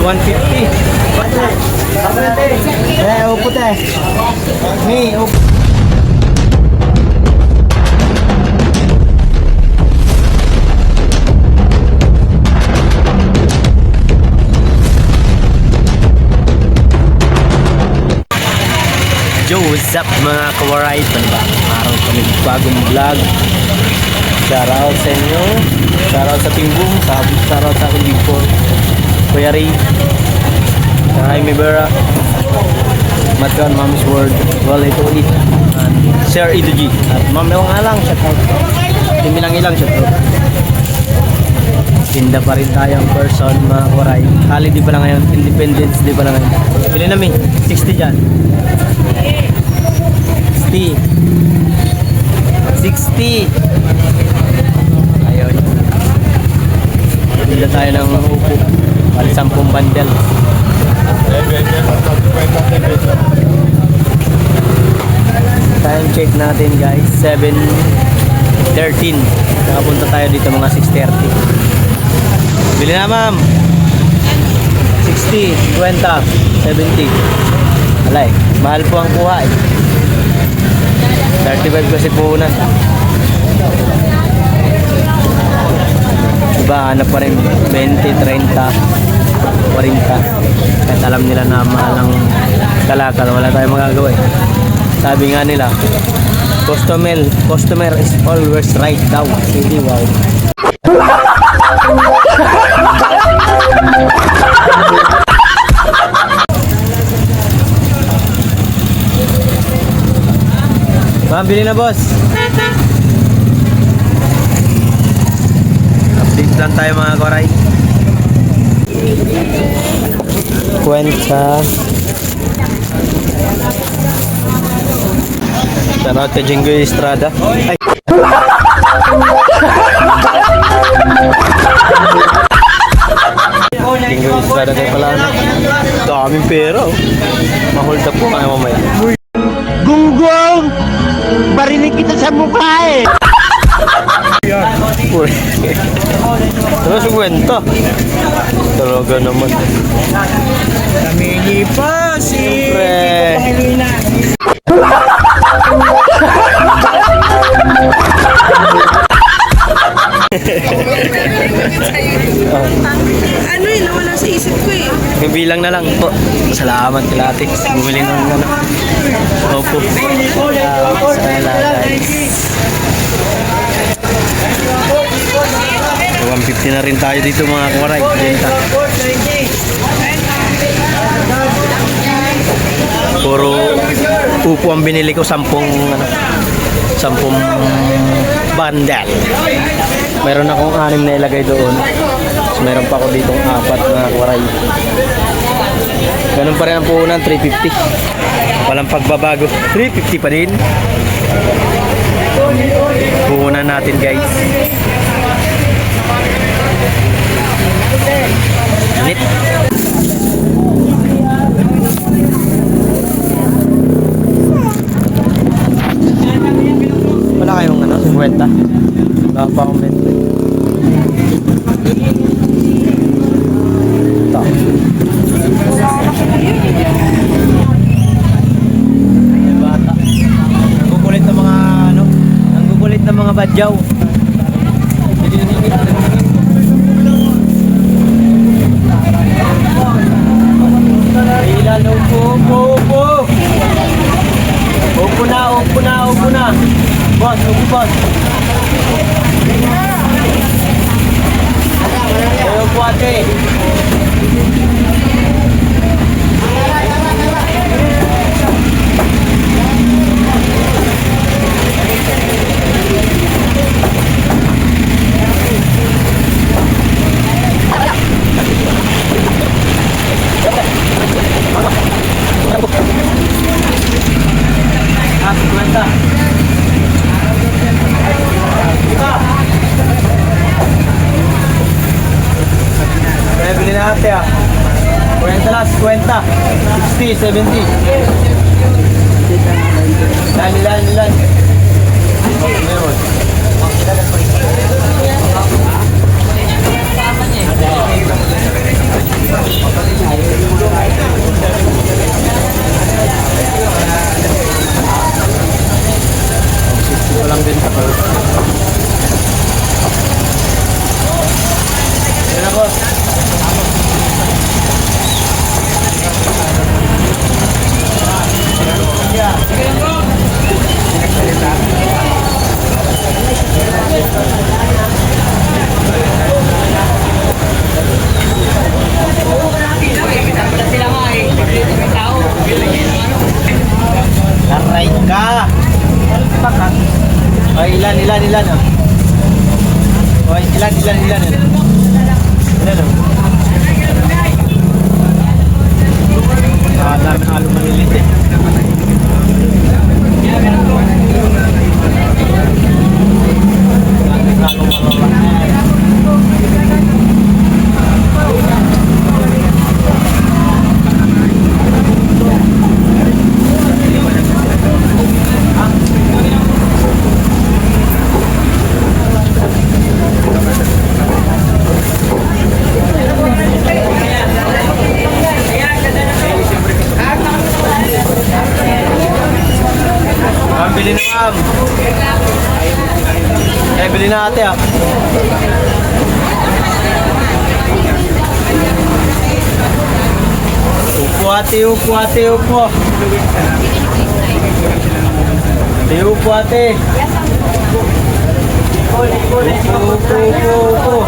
150. Upo tayo. May upo. Yo, what's up mga kawaray? Panibagong araw kami, bagong vlog. Shoutout sa inyo. Shoutout sa Timbong. Shoutout sa aking Big Four. Kuya Ray. Jaime Vera. Matron, Mommy's World. Well, ito ulit. Sir Ito G. At Ma'am Eong Alang. Shoutout. Timilang-ilang shoutout. Tinda pa rin tayong person mga kawaray. Holiday pa lang ngayon. Independence Day pa lang ngayon. Pili namin. 60 dyan. 60. Ayun. Bili tayo ng upo. Bali 10 bundle. Time check natin guys, 7:13. Nakapunta tayo dito mga 6:30. Bili na ma'am. 60, 50, 70. Alay, mahal po ang kuha eh. 35 kasi puhunan. Iba hanap pa rin 20, 30, 40. Kahit alam nila na mahal ang kalakal, wala tayong magagawa eh. Sabi nga nila, customer is always right daw. Hindi wow. Bili na boss. Update lang tayo mga koray. Kwenta. Shoutout kay Jingo Estrada. Ay. Jingo Estrada kayo pala. Daming pera. Mahold up po kayo mamaya. Gunggong! Barinig kita sa mukha eh! Terus kwenta. Talaga naman. Kami pa si Pangilina. Ano yun, nawala sa isip ko eh. Bilang na lang po. Salamat kila ate. Bumili ng ano. Opo. Sana guys. 150 na rin tayo dito mga kawaray. Benta. Puro upo ang binili ko, 10 bundle. Meron akong 6 na ilagay doon. So, meron pa ako dito 4 na kawaray. Ganun pa rin ang puhunan, 350. Walang pagbabago. 350 pa din. Puhunan natin guys. Lit. Wala kayong 50? Wala pa akong 20. Ito. Bata. Nanggugulit ng mga nanggugulit ng mga badyaw. Ilan upo. Upo na. Boss, boss. Ayo po ate. Bili na ate ah. 40 las, 50, 60, 70. Lan. Bili na ate ah. Upo ate, upo ate, upo. Ate, upo ate. Upo, upo, upo.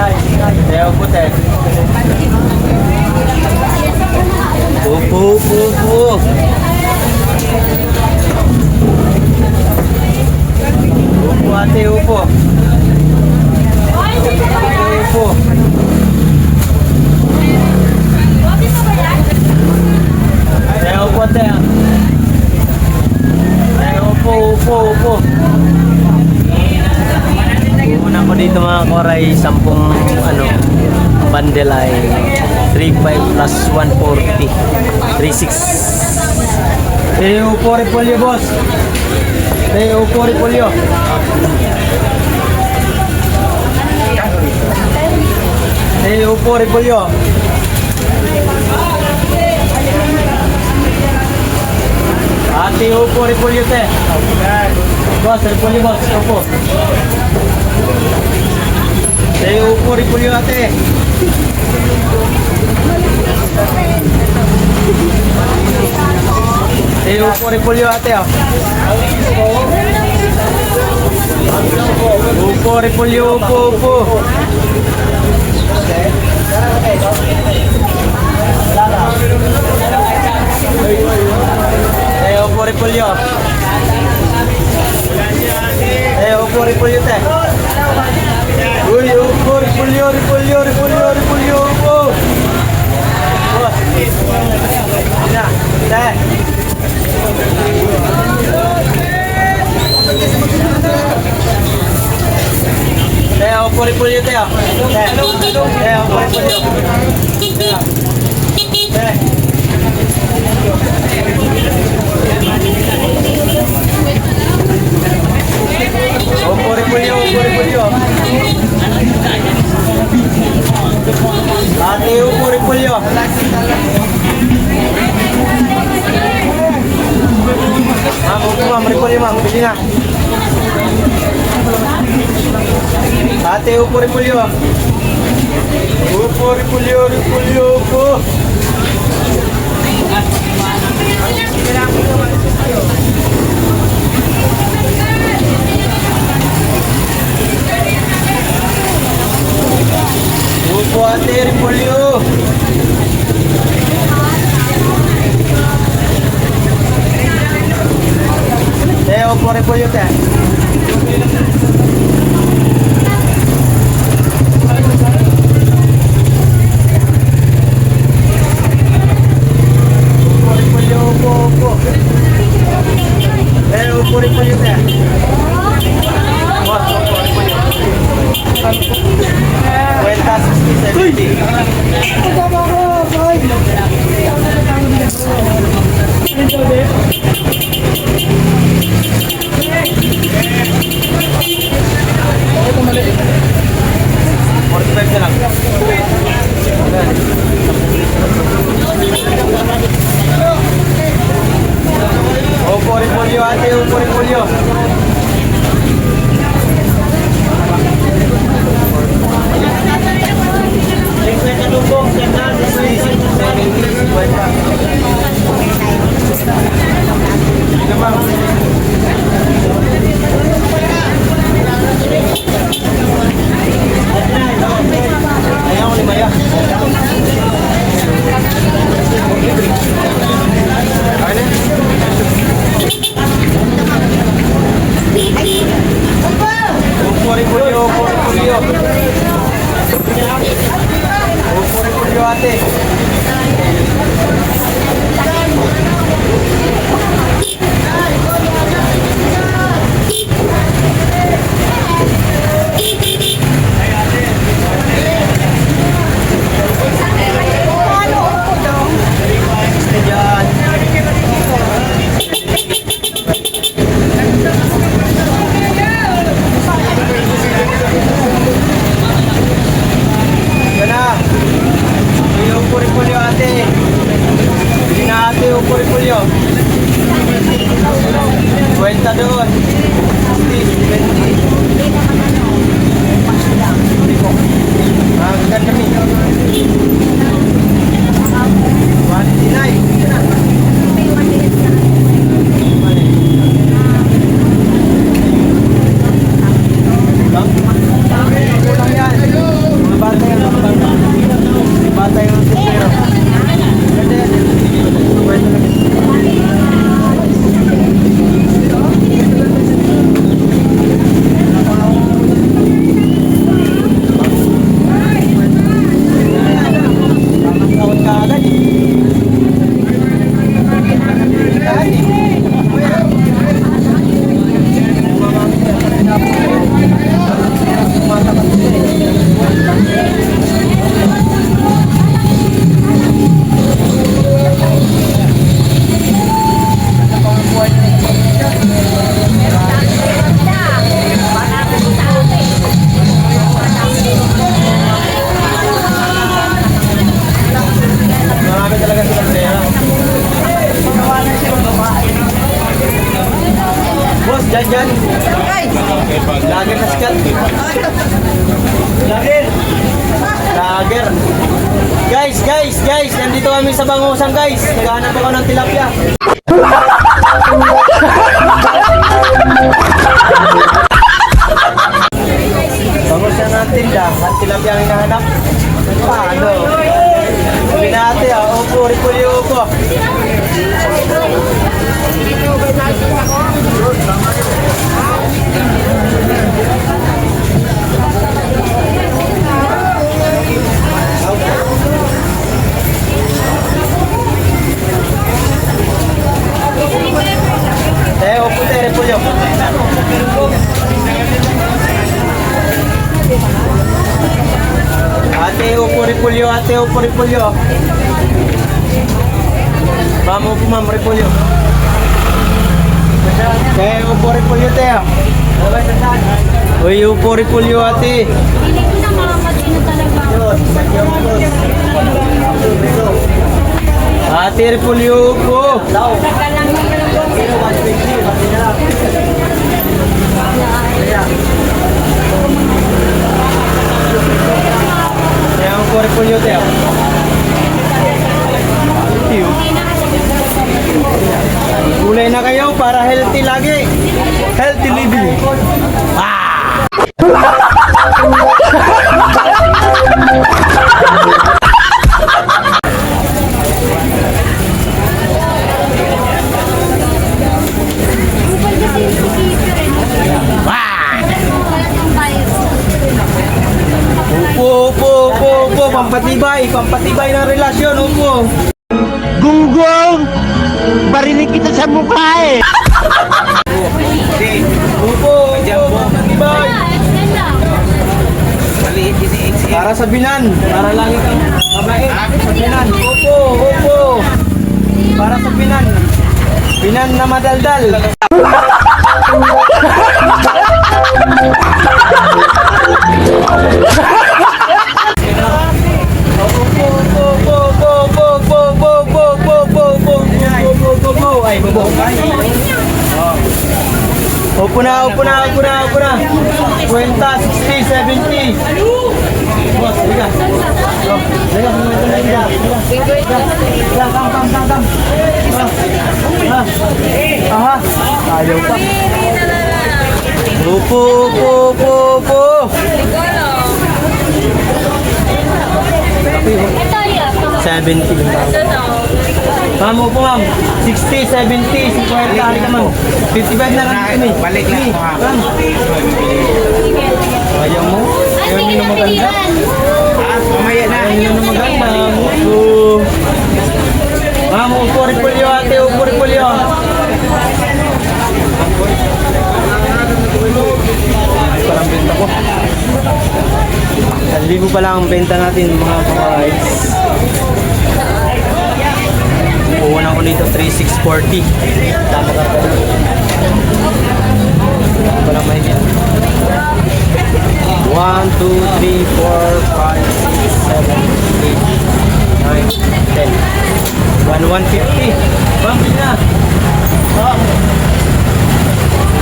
Ate, upo te. Upo, upo, upo. Upo ate, upo. Upo. Ate, upo ate. Ate, upo, upo, upo. Una ko dito mga koray, 10 bundle ay 3.5 plus 140. 3.6. Ate, upo repolyo boss. Ate, upo repolyo. Ate, upo repolyo. Ate, upo repolyo te. Boss, repolyo boss, upo. Ate, upo repolyo ate. Ate, upo repolyo ate ah. Upo repolyo, upo, upo. Upo repolyo. Upo repolyo te. Uy, upo repolyo, repolyo, repolyo, repolyo, upo. Boss. Na, te. Upo repolyo te ah. Upo repolyo. Upo repolyo, upo repolyo. Ate, upo repolyo. Ma'am, upo ma'am, repolyo ma'am, bili na. Ate, upo repolyo. Upo repolyo, repolyo, upo. Upo ate, repolyo. Upo repolyo te. Upo repolyo, upo, upo. Upo repolyo te. Boss, upo repolyo. Cuenta 60, 70. Upo repolyo ate, upo repolyo. Ayaw, limaya. Ano? Kwenta doon. 60, 20. Ah, ganda mi. 'Lager. Lager. Guys, nandito kami sa Bangusan, guys. Naghahanap ako ng tilapia. Bangusan ng tinda, at tilapia ang hinahanap. Paano? Sabi natin, upo, ripuli, upo. Upo, ripuli. Ate, upo, ripuli, ate, upo, ripuli. Ma'am, upo, ma'am, ripuli. Upo, ripuli, ate. Uy, upo, ripuli, ate. Hindi ko na makamatino talaga. Ate, ripuli, upo. Kaya upo, ripuli, ate. Gulay na kayo para healthy lagi. Healthy living. Upo, pampatibay ng relasyon, upo. Gunggong! Barinig kita sa mukha eh! Upo, pampatibay. Para sa binan, para lagi kang mabait. Sa binan, upo. Para sa binan. Binan na madaldal. Ay, babo. Upo na. Kwenta, 60, 70. Boss, liga. Liga. Kam. Aha. Ayaw pa. Upo. 70 lang daw. Ma'am, upo ma'am. 60, 70, 50, halika ma'am. 55 na lang kami. Balik lang ako, ha? Ma'am. Ayaw mo? Ayaw nyo na maganda? Mamaya na! Ayaw nyo na maganda? Upo. Ma'am, upo ripulyo ate, upo ripulyo. Parang benta ko. 1,000 pa lang ang benta natin mga ka-rides. Puhunan ko dito 3,640. Tama ka pala. Parang mahigit. 1, 2, 3, 4, 5, 6, 7, 8, 9, 10. 150. Ma'am, na.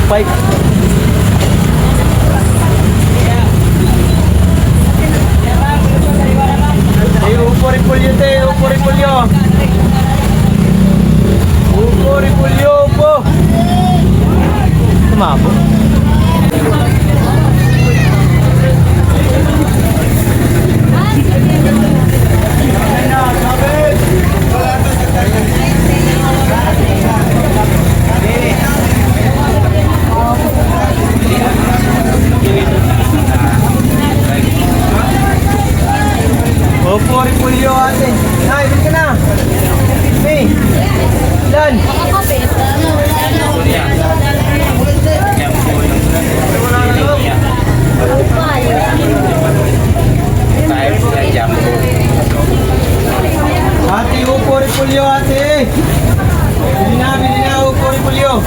2.5. Upo repulyo te, upo repulyo. Upo repulyo, upo. Tumabo. Upo repulyo ate. Nay, dito ka na. Hey. Dan. Ate, upo repulyo ate. Bili na, upo repulyo.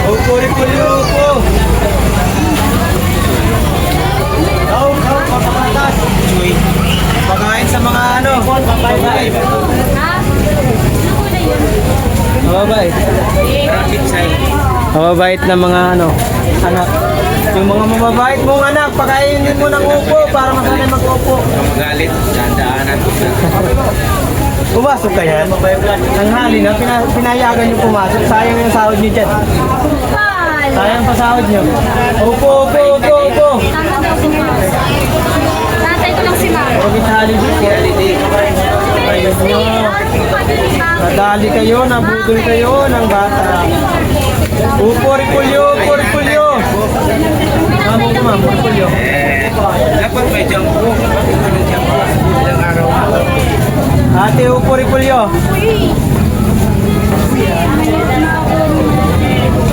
Upo repulyo, upo. Papatas. Pagkain sa mga ano. Mababait. Mababait na mga ano, anak. Yung mga mababait mong anak, pakainin mo ng upo para masanay mag-upo. Magalit, dandaanan. Pumasok ka yan. Nanghali na, pinayagan nyo pumasok. Sayang yung sahod nyo dyan. Sayang pa sahod nyo. Upo, upo, upo, upo. Tama daw po pa. Tatay ko lang si Mama. Huwag holiday. Ayun nyo. Nadali kayo, nabudol kayo ng bata. Upo, repulyo, upo, repulyo. Mamo ko ma'am, repulyo. Dapat may jampo. Ilang araw. Ate, upo, repulyo.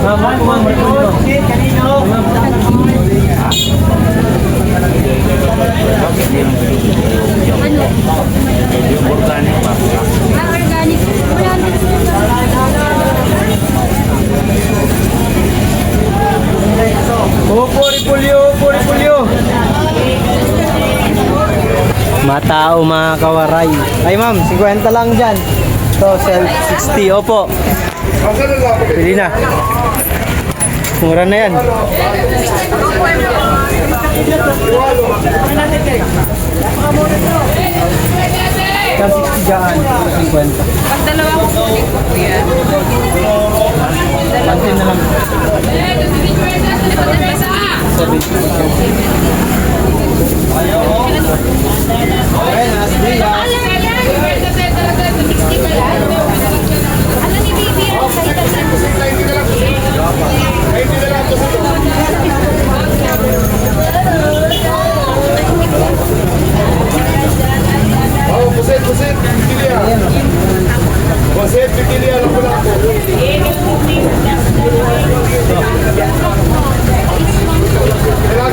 Mamo ko ma'am, repulyo. Ano? Organic pa. Organic. Wala na. Upo, repulyo, upo, repulyo. Matao mga kawaray. Ay ma'am, 50 lang dyan. So, 60, opo. Pili na. Mura na yan. Yan, 60 dyan. 50. Pag dalawa ko kunin ko po yan. Pansin na lang. 70. Ano ni Bibi? Você pequenininha no buraco. Ela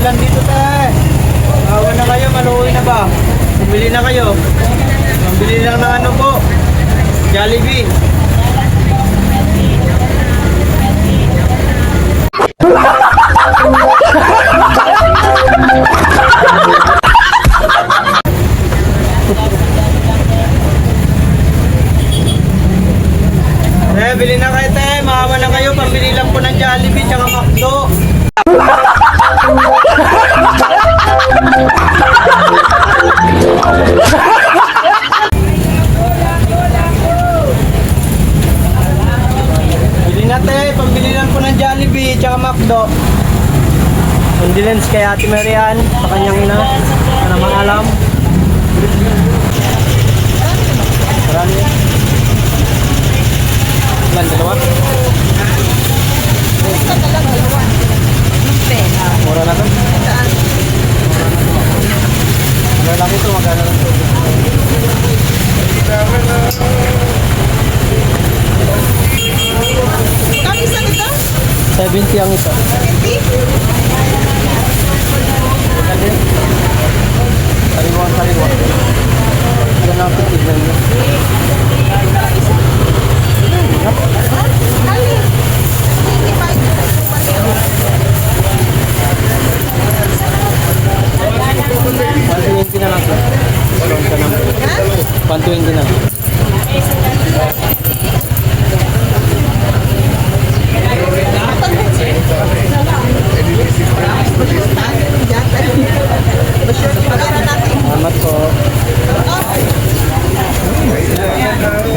lang dito, te. Awa na kayo, maluwi na ba? Bumili na kayo. Bumili lang ng ano po. Jollibee. Bili na kayo, te. Maawa na kayo. Pambili lang po ng Jollibee tsaka McDo. Bili na, te. Pambili lang po ng Jollibee tsaka McDo. Condolence kay Ate Marian sa kanyang ina. Para alam. Marami. Ilan, dalawa? Mura na to? Mura lang ito, magkano lang ito? Ang isa nito? 70 ang isa. 70? Sariwan. Ilan ang tignan niyo? Pantuin na lang. Pantuin din na. Salamat po.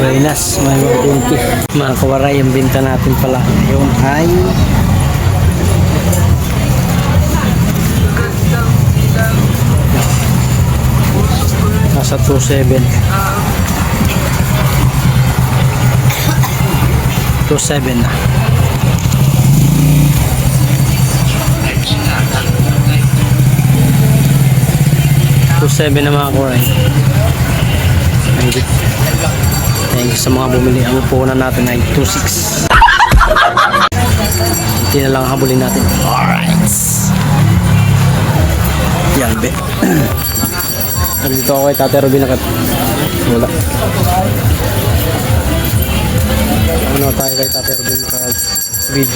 Buenas, may mga mga kawaray, yung binta natin pala ngayon ay nasa 2.7 na 2.7 na mga kawaray. Thank you sa mga bumili. Ang puhunan natin ay 2.6. Hindi na lang habulin natin. Alright. Yan, be. Nandito ako kay Tate Robin nakat. Wala. Ano tayo kay Tate Robin nakat. BG.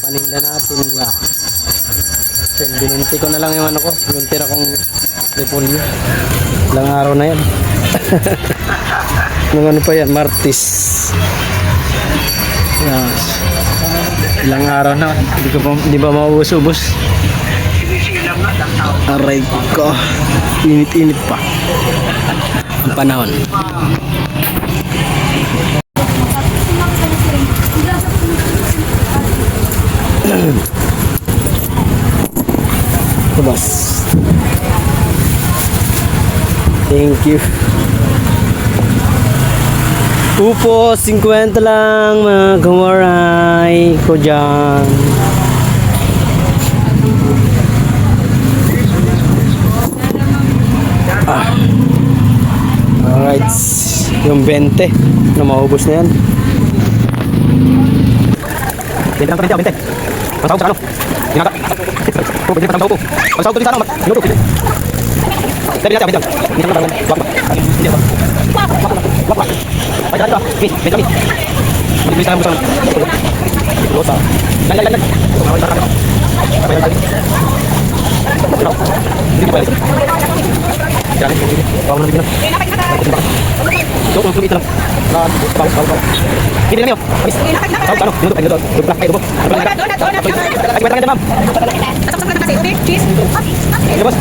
Paninda natin niya. Bininti ko na lang yung ano ko. Yung tira kong repolyo. Ilang araw na yan. Nung ano pa yan, Martis. Yan. Ilang araw na, hindi ba maubos-ubos? Aray ko. Init-init pa. Ang panahon. Boss. Thank you. Upo, 50 lang mga kawaray ko dyan. Alright. Yung 20 na maubos na yan. 20 lang, 20. Pasahog sa ano? Ginata. Pwede pa tao ko. Pasahog to din sa ano? Minuto. Tapi dia macam ni sama dengan wak. Dia apa? Wak. Ada ada. Ni, ni. Ni sama sama. Losa. Lan. Apa yang tadi? Ini balik. Jangan ini. Bawa nanti nak. Jom untuk itu. Nah, bawa. Ini ni. Habis. Tahu tahu. Duduk duduk. Duduk pakai duduk. Lagi batang demam. Ya bos.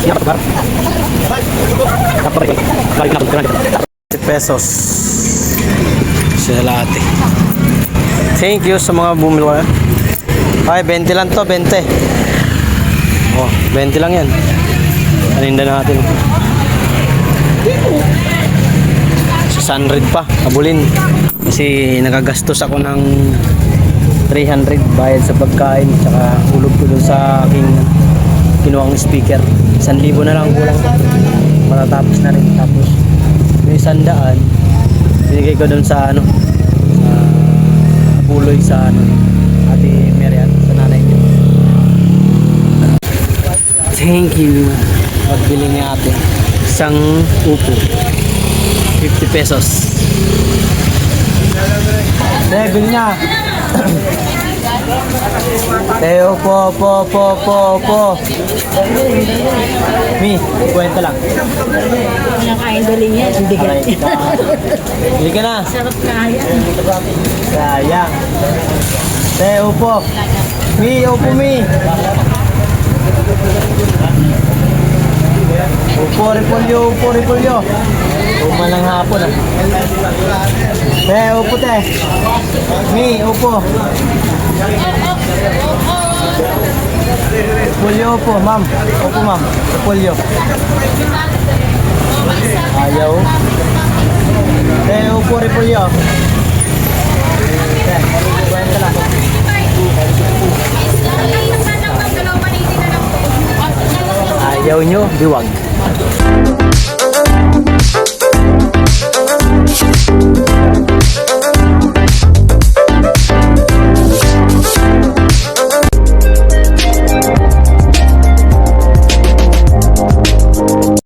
Siapa bar? Apa lagi? Balik nak berjalan. Pesos. Selate. Thank you sa mga bumili. Ay, 20 lang to, 20. Oh, 20 lang yan. Paninda natin. 600 pa, kabulin. Kasi nagagastos ako ng 300 bayad sa pagkain tsaka ulog ko dun sa aking kinuhang speaker. 1,000 na lang kulang matatapos na rin. Tapos yung 100 binigay ko dun sa ano sa buloy sa ano, Ate Merian, sa nanay niyo. Thank you. Magbili ni ate. Isang upo. 50 pesos. Bili niya. Upo. Mi, kwenta lang. Nakakaindaling yan. Hindi ka. Bili ka na. Sarap kaya. Sayang. Upo. Upo Mi. Upo, repolyo. Umalang hapon ah. Upo te. Mi, upo. Repolyo upo, ma'am. Upo ma'am. Repolyo. Ayaw. Upo, repolyo. Kwenta lang. Ayaw nyo, diwag.